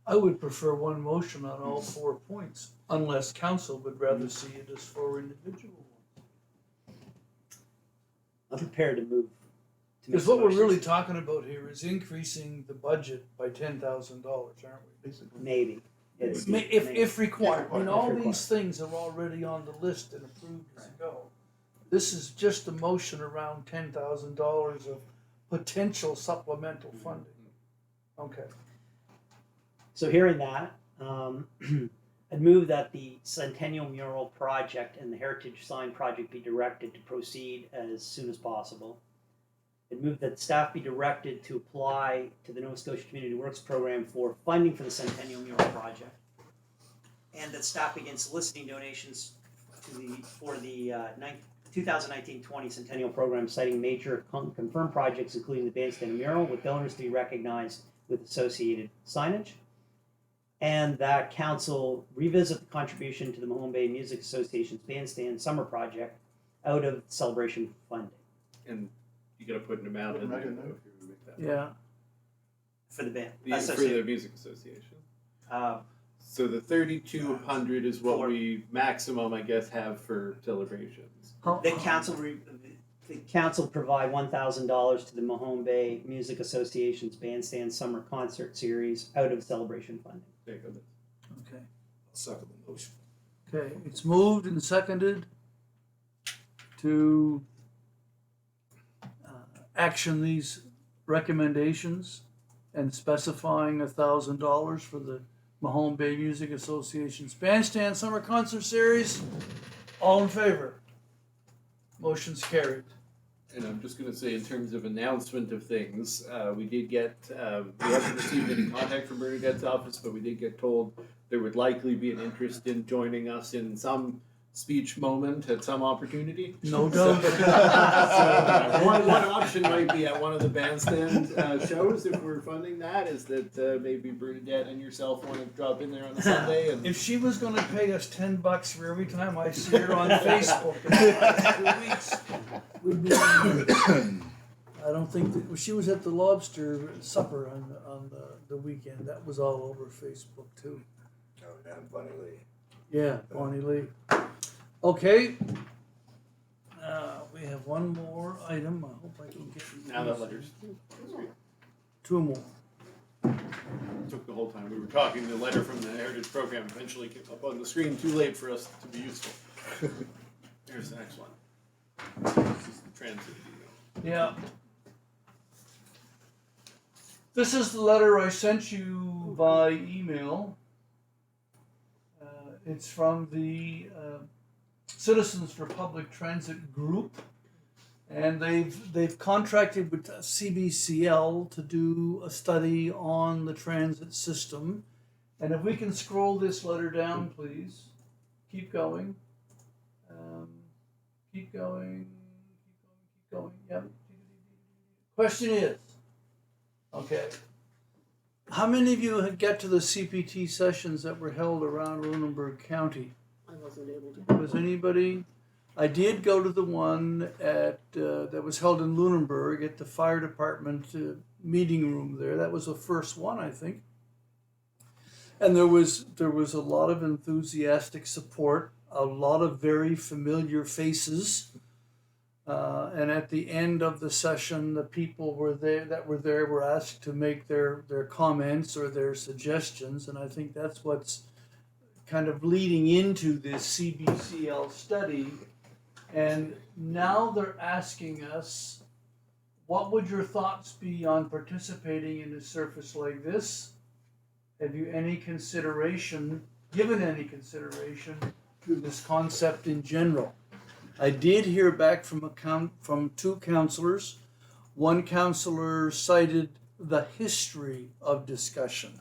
I would prefer one motion on all 4 points, unless council would rather see it as 4 individual ones. I'm prepared to move. To make Because what we're motions. really talking about here is increasing the budget by $10,000, aren't we? Basically. Maybe. It's, If required. I mean, If all required. these things are already on the list and approved as a go. This is just a motion around $10,000 of potential supplemental funding. Okay. So hearing that, I'd move that the Centennial Mural Project and the Heritage Sign Project be directed to proceed as soon as possible. I'd move that staff be directed to apply to the Nova Scotia Community Works Program for funding for the Centennial Mural Project. And that staff begin soliciting donations for the 2019-20 Centennial Program, citing major confirmed projects, including the Bandstand Mural, with donors to be recognized with associated signage. And that council revisit the contribution to the Mahone Bay Music Association's Bandstand Summer Project out of celebration funding. And you got to put an amount in there though, if you're going to make that. Yeah. For the band. For the music association. So the 3,200 is what For- we maximum, I guess, have for celebrations. The council provide $1,000 to the Mahone Bay Music Association's Bandstand Summer Concert Series out of celebration funding. There you go. Okay. Second the motion. Okay, it's moved and seconded to action these recommendations and specifying $1,000 for the Mahone Bay Music Association's Bandstand Summer Concert Series. All in favor? Motion's carried. And I'm just going to say, in terms of announcement of things, we did get, we haven't received any contact from Bernadette's office, but we did get told there would likely be an interest in joining us in some speech moment at some opportunity. No doubt. So, one option might be at one of the bandstand shows, if we're funding that, is that maybe Bernadette and yourself want to drop in there on a Sunday. And If she was gonna pay us $10 for every time I see her on Facebook in the last 2 weeks, we'd be. I don't think that, she was at the lobster supper on the weekend. That was all over Facebook too. Oh, and Bunny Lee. Yeah, Bonnie Lee. Okay. We have one more item. I hope I can get now that letter's 2 more. took the whole time we were talking. The letter from the Heritage Program eventually came up on the screen, too late for us to be useful. Here's the next one. This is the transit email. Yeah. This is the letter I sent you by email. It's from the Citizens for Public Transit group, and they've contracted with CBCL to do a study on the transit system. And if we can scroll this letter down, please. Keep going. Keep going. Keep going. Yep. Question is, okay, how many of you had get to the CPT sessions that were held around Lunenburg County? I wasn't able to. Was anybody? I did go to the one at that was held in Lunenburg at the fire department meeting room there. That was the first one, I think. And there was a lot of enthusiastic support, a lot of very familiar faces. And at the end of the session, the people that were there were asked to make their comments or their suggestions, and I think that's what's kind of leading into this CBCL study. And now they're asking us, what would your thoughts be on participating in a service like this? Have you given any consideration to this concept in general? I did hear back from 2 counselors. One counselor cited the history of discussion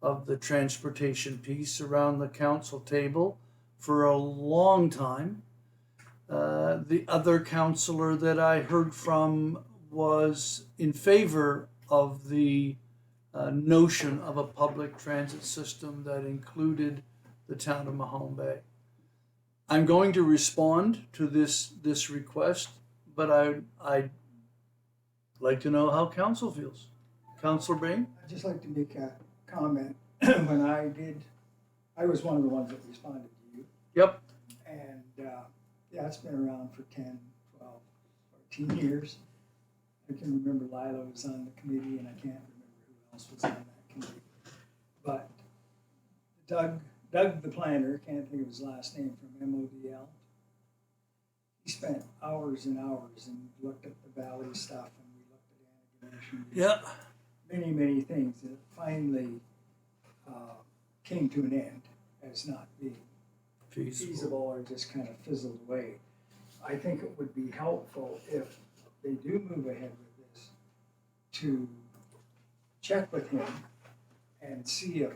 of the transportation piece around the council table for a long time. The other counselor that I heard from was in favor of the notion of a public transit system that included the town of Mahone Bay. I'm going to respond to this request, but I'd like to know how council feels. Councilor Bain? I'd just like to make a comment. When I was one of the ones that responded to you. Yep. And yeah, it's been around for 10, 12, 14 years. I can remember Lila was on the committee, and I can't remember who else was on that committee. But Doug the planner, can't think of his last name, from MODL, he spent hours and hours and looked at the valley stuff, and we looked at annexation. Yeah. Many things that finally came to an end as not being feasible or just kind of fizzled away. I think it would be helpful if they do move ahead with this to check with him and see if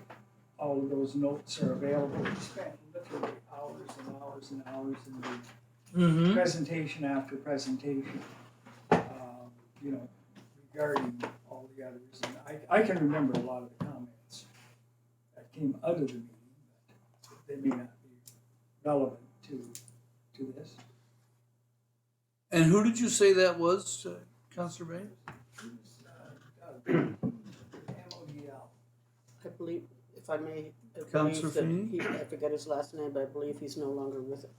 all of those notes are available. He spent literally hours and hours and hours in the Mm-hmm. presentation after presentation, you know, regarding all the others. And I can remember a lot of the comments that came out of the meeting, but they may not be relevant to this. And who did you say that was, Councilor Bain? MODL. I believe, if I may, I Councillor believe Feeney? that I forget his last name, but I believe he's no longer with it.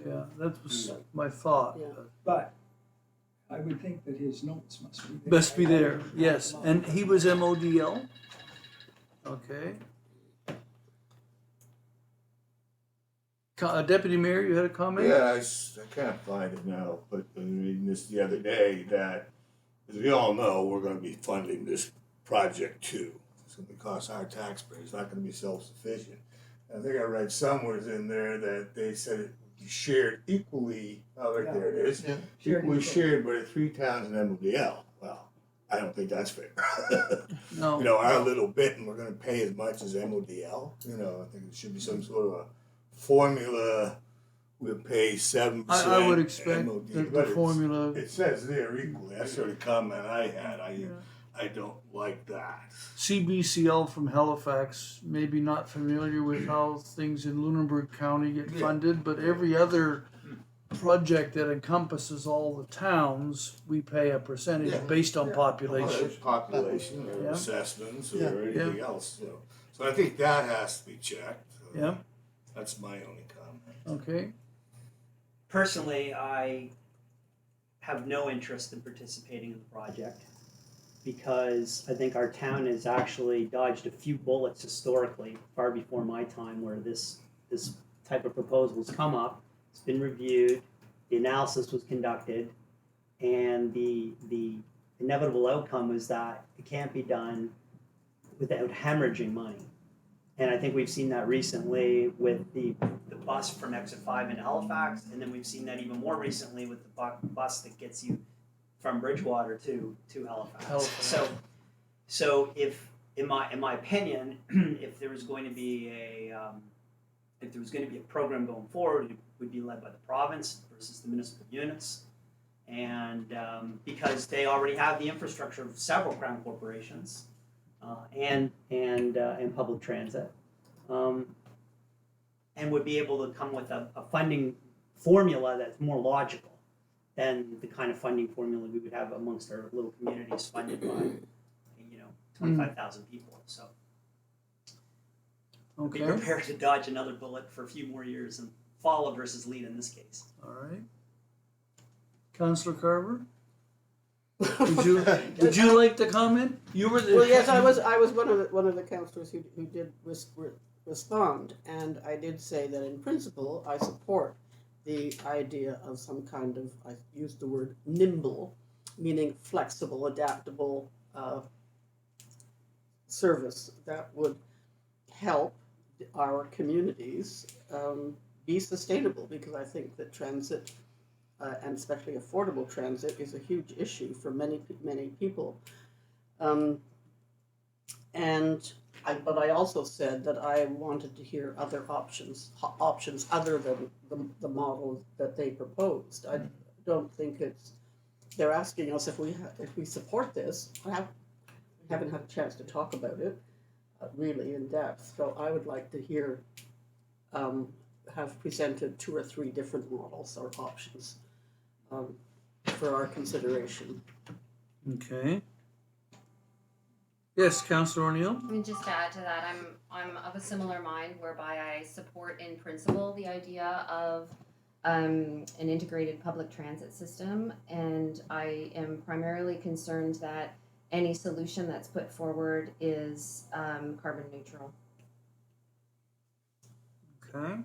Yeah, that was my thought. Yeah. But I would think that his notes must be there. Must be there, yes. And he was MODL? Okay. Deputy Mayor, you had a comment? Yeah, I can't find it now, but I was reading this the other day that, as we all know, we're gonna be funding this project too. It's gonna cost our taxpayers, it's not gonna be self-sufficient. I think I read somewhere in there that they said it would be shared equally, oh, right there it is. Yeah. Equally shared by the 3 towns in MODL. Well, I don't think that's fair. No. You know, our little bit, and we're gonna pay as much as MODL. You know, I think it should be some sort of a formula. We'll pay 7%. I would expect MOD, that but the formula, it says there equally. That's sort of comment I had. I don't like that. CBCL from Halifax, maybe not familiar with how things in Lunenburg County get funded, but every other project that encompasses all the towns, we pay a percentage Yeah. based on Well, population. there's population or Yeah. assessments or Yeah. anything else. So I think that has to be checked. Yeah, That's my only comment. okay. Personally, I have no interest in participating in the project because I think our town has actually dodged a few bullets historically, far before my time, where this type of proposal has come up. It's been reviewed, the analysis was conducted, and the inevitable outcome is that it can't be done without hemorrhaging money. And I think we've seen that recently with the bus from Exit 5 in Halifax, and then we've seen that even more recently with the bus that gets you from Bridgewater to Halifax. So if in my opinion, if there was going to be a program going forward, it would be led by the province versus the municipal units, and because they already have the infrastructure of several crown corporations. And public transit, and would be able to come with a funding formula that's more logical than the kind of funding formula we would have amongst our little communities funded by 25,000 people. So be Okay, prepared to dodge another bullet for a few more years and follow versus lead in this case. all right. Councillor Carver? Would you like to comment? You were the. Well, yes, I was one of the councillors who did respond, and I did say that in principle I support the idea of some kind of, I used the word nimble, meaning flexible, adaptable service that would help our communities be sustainable, because I think that transit, and especially affordable transit, is a huge issue for many people. And But I also said that I wanted to hear other options other than the model that they proposed. I don't think they're asking us if we support this. We haven't had a chance to talk about it really in depth, so I would like to hear, have presented 2 or 3 different models or options for our consideration. Okay. Yes, Councillor O'Neill? I mean, just to add to that, I'm of a similar mind whereby I support in principle the idea of an integrated public transit system, and I am primarily concerned that any solution that's put forward is carbon neutral. Okay.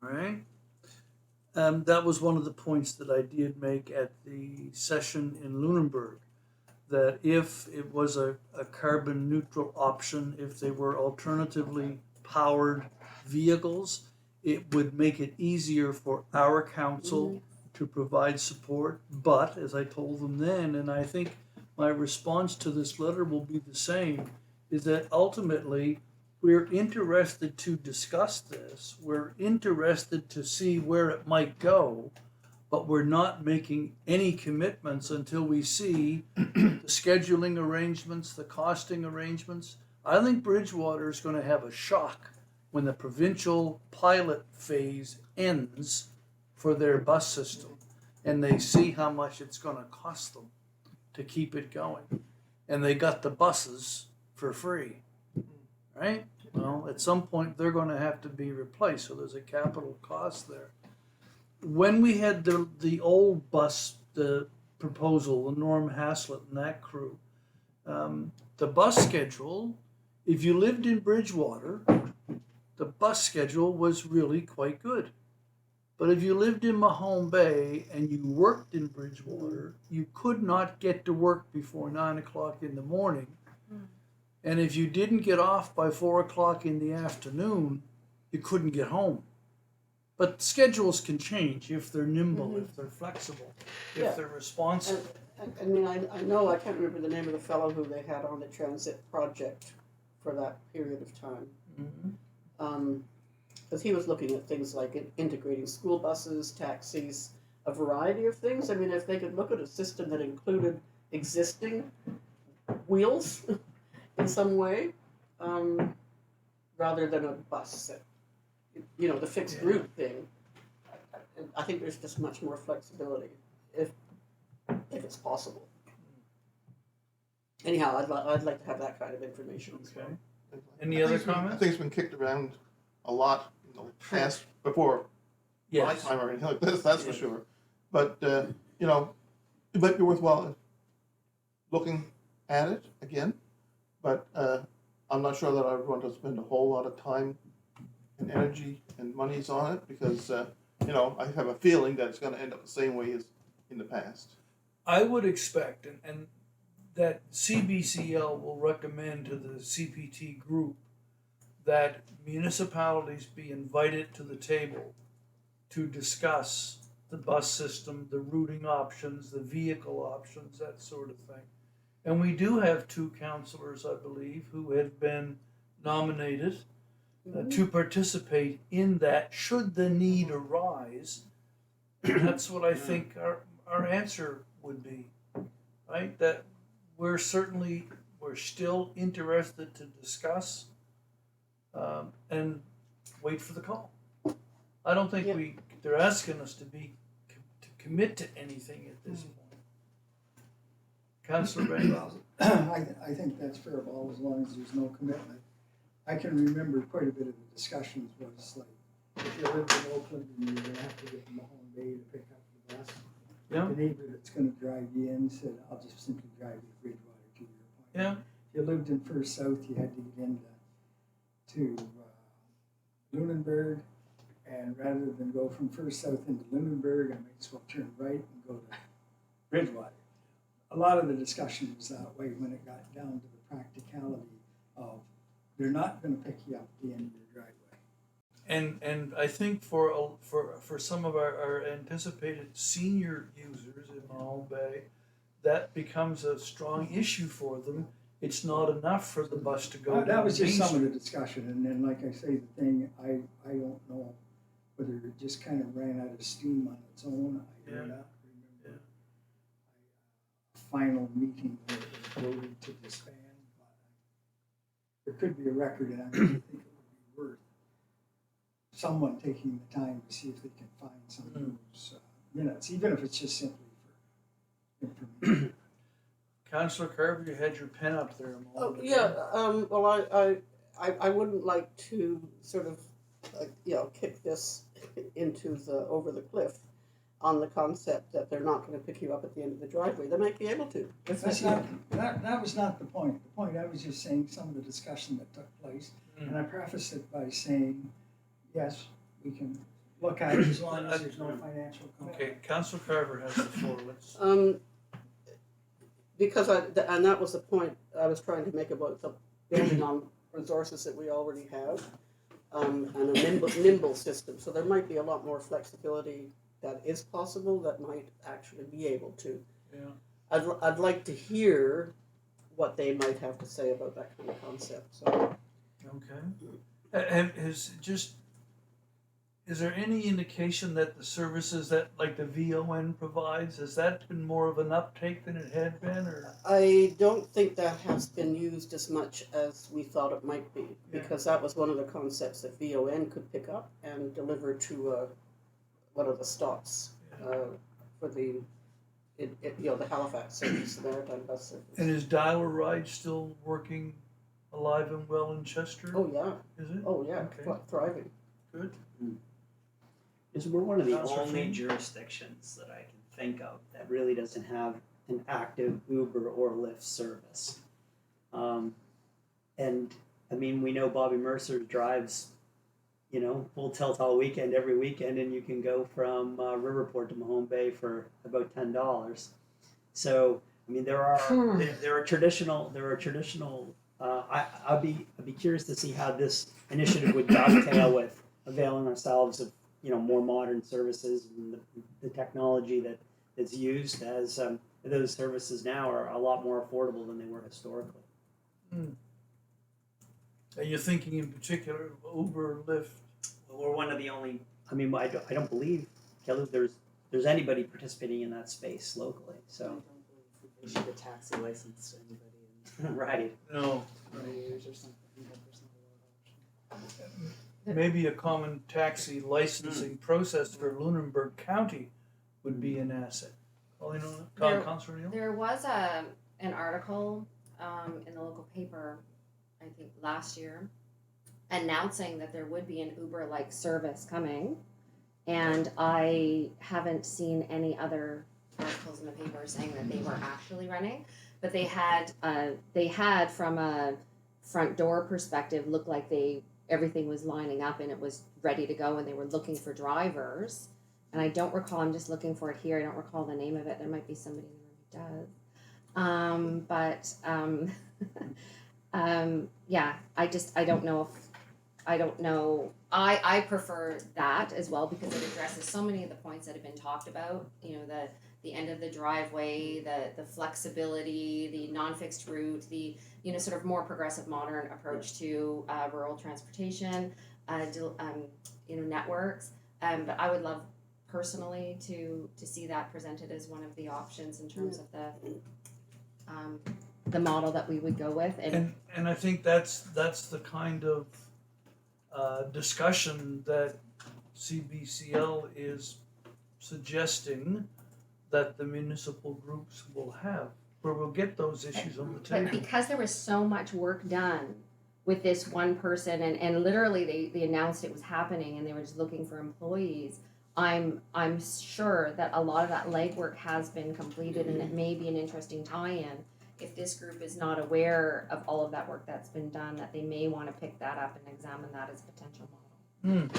All right. That was one of the points that I did make at the session in Lunenburg, that if it was a carbon neutral option, if they were alternatively powered vehicles, it would make it easier for our council to provide support. But as I told them then, and I think my response to this letter will be the same, is that ultimately we're interested to discuss this. We're interested to see where it might go, but we're not making any commitments until we see the scheduling arrangements, the costing arrangements. I think Bridgewater is going to have a shock when the provincial pilot phase ends for their bus system and they see how much it's going to cost them to keep it going. And they got the buses for free, right? Well, at some point they're going to have to be replaced, so there's a capital cost there. When we had the old bus, the proposal, the Norm Haslett and that crew, the bus schedule, if you lived in Bridgewater, the bus schedule was really quite good. But if you lived in Mahone Bay and you worked in Bridgewater, you could not get to work before 9 o'clock in the morning. And if you didn't get off by 4 o'clock in the afternoon, you couldn't get home. But schedules can change if they're nimble, if they're flexible, if they're responsive. I mean, I know, I can't remember the name of the fellow who they had on the transit project for that period of time. Because he was looking at things like integrating school buses, taxis, a variety of things. I mean, if they could look at a system that included existing wheels in some way, rather than a bus that, you know, the fixed route thing. I think there's just much more flexibility if it's possible. Anyhow, I'd like to have that kind of information as well. Any other I comments? think it's been kicked around a lot in the past, before my time or anything like this, that's for sure. But, you know, it might be worthwhile looking at it again, but I'm not sure that I would want to spend a whole lot of time and energy and monies on it, because, you know, I have a feeling that it's going to end up the same way as in the past. I would expect, and that CBCL will recommend to the CPT group that municipalities be invited to the table to discuss the bus system, the routing options, the vehicle options, that sort of thing. And we do have 2 councillors, I believe, who have been nominated to participate in that should the need arise. That's what I think our answer would be, right? That we're still interested to discuss and wait for the call. I don't think they're asking us to commit to anything at this point. Councillor Ray? I think that's fair ball as long as there's no commitment. I can remember quite a bit of the discussions was like, if you live in Oakland and you're gonna have to get to Mahone Bay to pick up the bus, the neighbor that's gonna drive you in said, I'll just simply drive you to Bridgewater to your appointment. If you lived in First South, you had to get into Lunenburg, and rather than go from First South into Lunenburg, I might as well turn right and go to Bridgewater. A lot of the discussion was that way when it got down to the practicality of they're not going to pick you up at the end of your driveway. And I think for some of our anticipated senior users in Mahone Bay, that becomes a strong issue for them. It's not enough for the bus to go down That was just Main some of the Street. discussion, and then, like I say, the thing, I don't know whether it just kind of ran out of steam on its own. I do Yeah. not remember a final meeting where it was voted to disband, but there could be a record, and I really think it would be worth someone taking the time to see if they can find some of those minutes, even if it's just simply for information. Councillor Carver, you had your pen up there a Oh, moment ago. yeah, well, I wouldn't like to sort of, kick this into over the cliff on the concept that they're not gonna pick you up at the end of the driveway. They might be able to. That's not, that was not the point. The point, I was just saying some of the discussion that took place, and I prefaced it by saying, yes, we can look at it as long as there's no financial commitment. Okay, Councillor Carver has the floor. Let's. Because and that was the point I was trying to make about the building on resources that we already have, and a nimble system. So there might be a lot more flexibility that is possible that might actually be able to. Yeah. I'd like to hear what they might have to say about that kind of concept. So Okay. Is there any indication that the services that like the VON provides, has that been more of an uptake than it had been, or? I don't think that has been used as much as we thought it might be, because that was one of the concepts that VON could pick up and deliver to one of the stops for the Halifax service, the Maritime Bus Service. And is Dial Ride still working alive and well in Chester? Oh yeah, Is it? oh yeah, Okay. thriving. Good. Is we're one of the Councillor only Finn? jurisdictions that I can think of that really doesn't have an active Uber or Lyft service. And I mean, we know Bobby Mercer drives, full tilt all weekend, every weekend, and you can go from Riverport to Mahone Bay for about $10. So I mean, there are traditional. I'd be curious to see how this initiative would dovetail with availing ourselves of more modern services and the technology that's used, as those services now are a lot more affordable than they were historically. Are you thinking in particular of Uber, Lyft? We're one of the only. I mean, I don't believe, Kelly, there's anybody participating in that space locally. So I don't believe we issued a taxi license to anybody right. No. in 20 years or something, but there's not a lot of options. Maybe a common taxi licensing process for Lunenburg County would be an asset. Councillor Neal? There was an article in the local paper, I think last year, announcing that there would be an Uber-like service coming, and I haven't seen any other articles in the paper saying that they were actually running, but they had from a front door perspective looked like everything was lining up and it was ready to go, and they were looking for drivers. And I don't recall, I'm just looking for it here, I don't recall the name of it. There might be somebody in the room who does. Yeah, I don't know. I prefer that as well, because it addresses so many of the points that have been talked about. The end of the driveway, the flexibility, the non-fixed route, the sort of more progressive modern approach to rural transportation, networks. But I would love personally to see that presented as one of the options in terms of the model that we would go with. And I think that's the kind of discussion that CBCL is suggesting that the municipal groups will have, where we'll get those issues on the But table. because there was so much work done with this one person, and literally they announced it was happening and they were just looking for employees, I'm sure that a lot of that legwork has been completed, and it may be an interesting tie-in. If this group is not aware of all of that work that's been done, that they may want to pick that up and examine that as a potential model.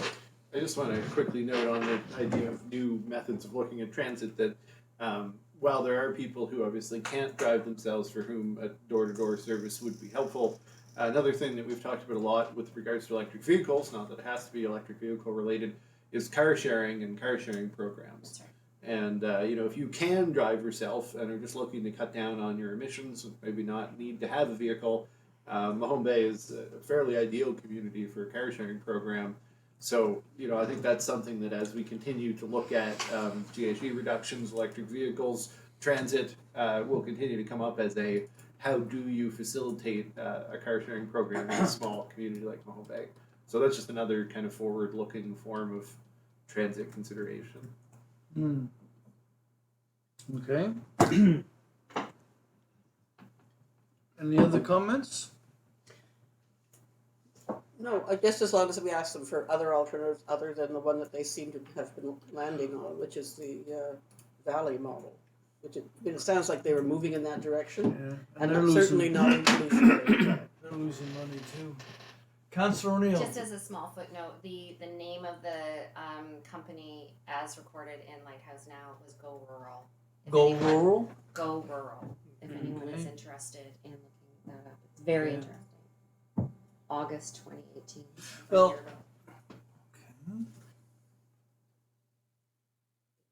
I just want to quickly note on the idea of new methods of looking at transit that while there are people who obviously can't drive themselves for whom a door-to-door service would be helpful, another thing that we've talked about a lot with regards to electric vehicles, not that it has to be electric vehicle related, is car sharing and car sharing programs. And if you can drive yourself and are just looking to cut down on your emissions, maybe not need to have a vehicle, Mahone Bay is a fairly ideal community for a car sharing program. So, I think that's something that as we continue to look at GHG reductions, electric vehicles, transit, will continue to come up as a how do you facilitate a car sharing program in a small community like Mahone Bay. So that's just another kind of forward-looking form of transit consideration. Hmm. Okay. Any other comments? No, I guess as long as we ask them for other alternatives other than the one that they seem to have been landing on, which is the valley model. It sounds like they were moving in that direction, Yeah. and they're certainly losing, not in pollution. they're losing money too. Councillor O'Neill. Just as a small footnote, the name of the company as recorded in Lighthouse Now was Go Rural. If Go anyone- rural. Go Rural. If anyone is Okay. interested in looking that up, it's very Yeah. interesting. August 2018. Well-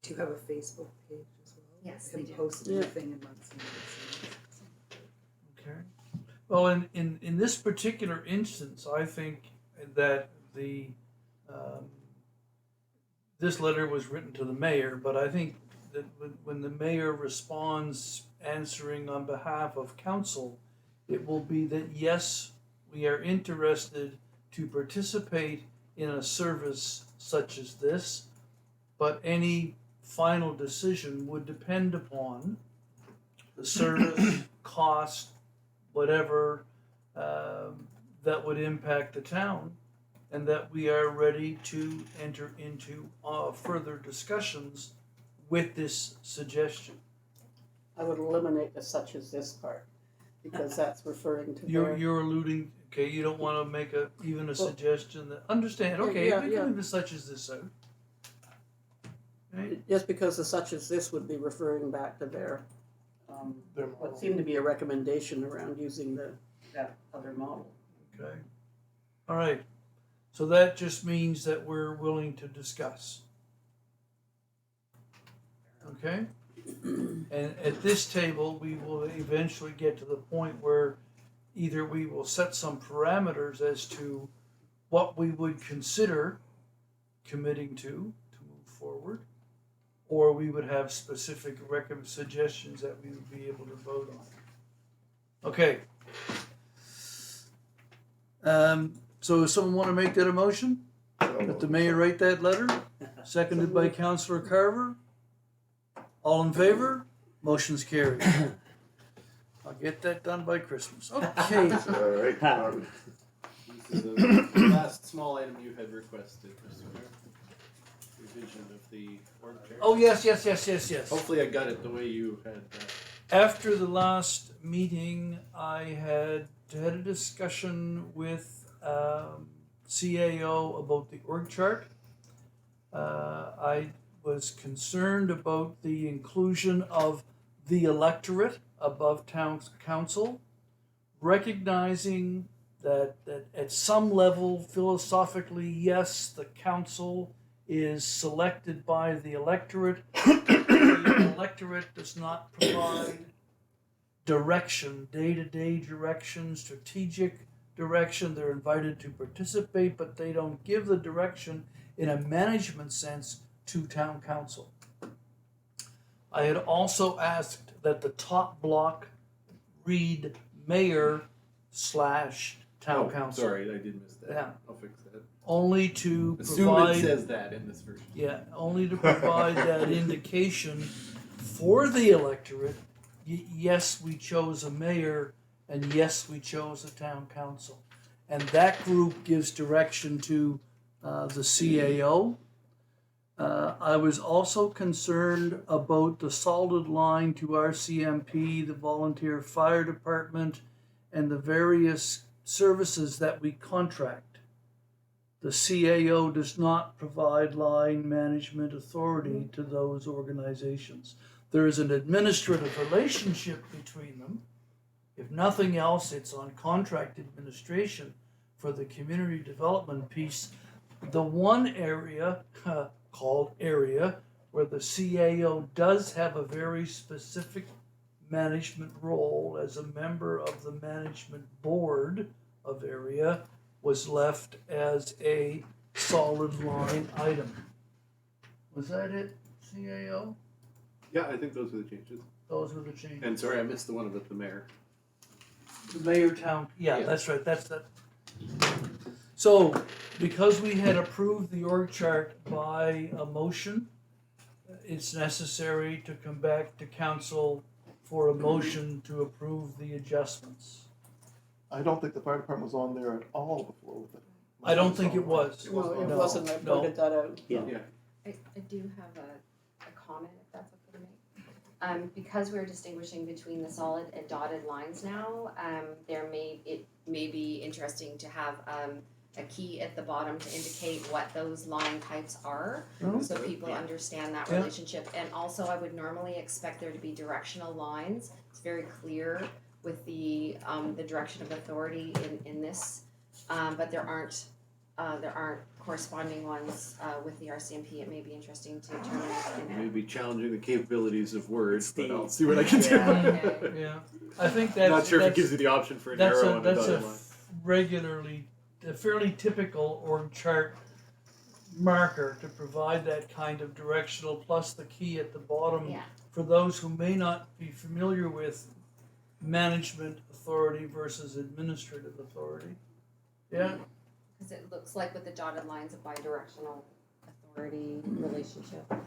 Do you have a Facebook page as well? Yes, You they can do. post Yeah. anything and months and months. Okay. Well, in this particular instance, I think that this letter was written to the mayor, but I think that when the mayor responds answering on behalf of council, it will be that yes, we are interested to participate in a service such as this, but any final decision would depend upon the service, cost, whatever that would impact the town, and that we are ready to enter into further discussions with this suggestion. I would eliminate the such as this part, because that's referring to their. You're alluding, okay, you don't want to make even a suggestion that, understand, okay, Yeah, we can yeah. leave the such as this out. Right? Just because the such as this would be referring back to their, Their what model. seemed to be a recommendation around using that other model. Okay. All right. So that just means that we're willing to discuss. Okay? And at this table, we will eventually get to the point where either we will set some parameters as to what we would consider committing to move forward, or we would have specific suggestions that we would be able to vote on. Okay. So does someone want to make that a motion? That the mayor write that letter? Seconded by Councillor Carver? All in favor? Motion's carried. I'll get that done by Christmas. Okay. All right, Carmen. This is the last small item you had requested, Mr. Mayor. Revision of the org chart. Oh, yes. Hopefully I got it the way you had. After the last meeting, I had a discussion with CAO about the org chart. I was concerned about the inclusion of the electorate above town council, recognizing that at some level, philosophically, yes, the council is selected by the electorate. The electorate does not provide direction, day-to-day direction, strategic direction. They're invited to participate, but they don't give the direction in a management sense to town council. I had also asked that the top block read mayor / town council. Sorry, I did miss that. Yeah. I'll fix that. Only to Assume provide. it says that in this version. Yeah, only to provide that indication for the electorate, yes, we chose a mayor, and yes, we chose a town council. And that group gives direction to the CAO. I was also concerned about the solid line to RCMP, the volunteer fire department, and the various services that we contract. The CAO does not provide line management authority to those organizations. There is an administrative relationship between them. If nothing else, it's on contract administration for the community development piece. The one area called area where the CAO does have a very specific management role as a member of the management board of area, was left as a solid line item. Was that it, CAO? Yeah, I think those are the changes. Those were the changes. And sorry, I missed the one about the mayor. The mayor town, yeah, Yeah. that's right, that's that. So, because we had approved the org chart by a motion, it's necessary to come back to council for a motion to approve the adjustments. I don't think the fire department was on there at all before with it. I don't think it was. No, it No, wasn't, I no. pointed that out. Yeah. I do have a comment, if that's okay to make. Because we're distinguishing between the solid and dotted lines now, it may be interesting to have, a key at the bottom to indicate what those line types are, so people understand that Yeah. relationship. And also, I would normally expect there to be directional lines. It's very clear with the direction of authority in this, but there aren't corresponding ones with the RCMP. It may be interesting to determine. Maybe challenging the capabilities of words, It's the- but I'll see what I can do. Yeah. Yeah, I think that's. Not sure if it that's- gives you the option for an That's arrow a, and a that's dotted a line. a fairly typical org chart marker to provide that kind of directional, plus the key at the bottom. Yeah. For those who may not be familiar with management authority versus administrative authority. Yeah, Because it looks like with the dotted lines, a bi-directional authority relationship. I'm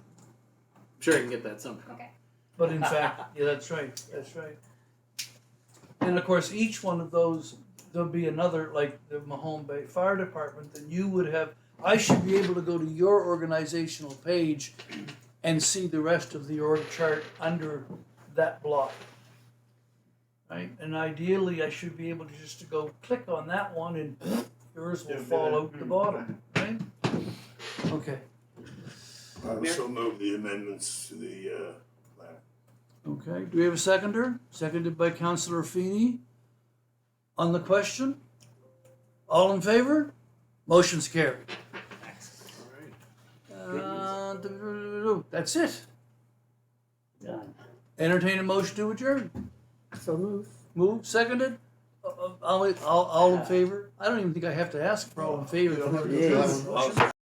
sure I can get that somehow. Okay. but in fact, yeah, that's right, that's right. And of course, each one of those, there'll be another, like the Mahone Bay Fire Department, then you would have, I should be able to go to your organizational page and see the rest of the org chart under that block. Right, and ideally, I should be able to just to go click on that one and yours will fall out the bottom, right? Okay, I also move the amendments to the plan. okay, do we have a seconder? Seconded by Councillor Feeney. On the question? All in favor? Motion's carried. That's it. Done. Entertain a motion to adjourn. So move. Move, seconded? All in favor? I don't even think I have to ask for all in favor. You don't have to Yeah. have a motion.